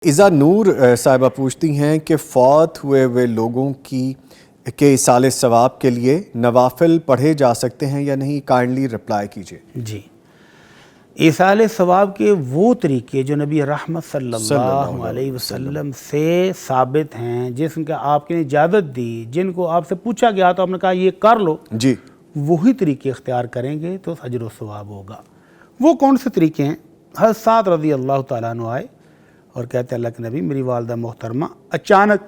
इज़ा नूर साहिबा पूछती हैं कि फ़ौत हुए लोगों के इसाले सवाब के लिए नवाफिल पढ़े जा सकते हैं या नहीं, काइंडली रिप्लाई कीजिए। जी, इसाले सवाब के वो तरीके जो नबी रहमत सल्लल्लाहु अलैहि वसल्लम से साबित हैं, जिनका आपने इजाज़त दी, जिनको आपसे पूछा गया तो आपने कहा ये कर लो जी, वही तरीके इख्तियार करेंगे तो अजर व सवाब होगा। वो कौन से तरीके हैं? हज़रत साद रज़ी अल्लाह तआला अन्हु आए और कहते अल्लाह के नबी, मेरी वालदा मोहतरमा अचानक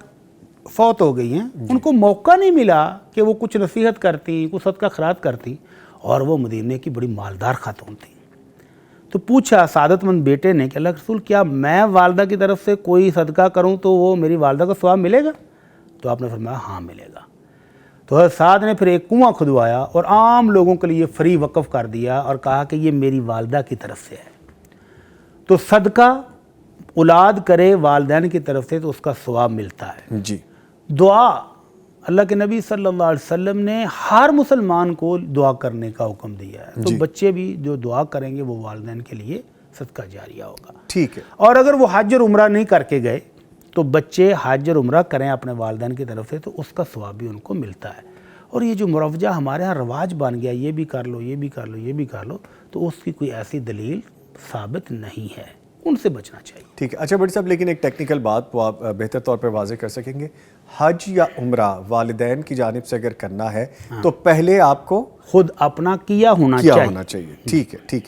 फौत हो गई हैं, उनको मौका नहीं मिला कि वो कुछ नसीहत करती, कुछ सदका खैरात करती, और वो मदीने की बड़ी मालदार खातून थी। तो पूछा सादतमंद बेटे ने कि अल्लाह के रसूल, क्या मैं वालदा की तरफ से कोई सदका करूं तो वो मेरी वालदा का सवाब मिलेगा? तो आपने फरमाया हाँ मिलेगा। तो हज़रत साद ने फिर एक कुआं खुदवाया और आम लोगों के लिए फ्री वक्फ कर दिया और कहा कि ये मेरी वालदा की तरफ से है। तो सदका औलाद करे वालिदैन की तरफ से तो उसका सवाब मिलता है। जी, दुआ, अल्लाह के नबी सल्लल्लाहु अलैहि वसल्लम ने हर मुसलमान को दुआ करने का हुक्म दिया है। तो बच्चे भी जो दुआ करेंगे वो वालिदैन के लिए सदका जारिया होगा। ठीक है। और अगर वो हज और उम्रा नहीं करके गए तो बच्चे हज और उम्रा करें अपने वालिदैन की तरफ से तो उसका सवाब भी उनको मिलता है। और ये जो मुरवजा हमारे यहाँ रवाज बन गया, ये भी कर लो, ये भी कर लो, ये भी कर लो, तो उसकी कोई ऐसी दलील साबित नहीं है, उनसे बचना चाहिए। ठीक है। अच्छा बड़ी साहब, लेकिन एक टेक्निकल बात वो आप बेहतर तौर पे वाज़ेह कर सकेंगे, हज या उम्रा वालिदैन की जानिब से अगर करना है तो पहले आपको खुद अपना किया होना चाहिए। ठीक है, ठीक है।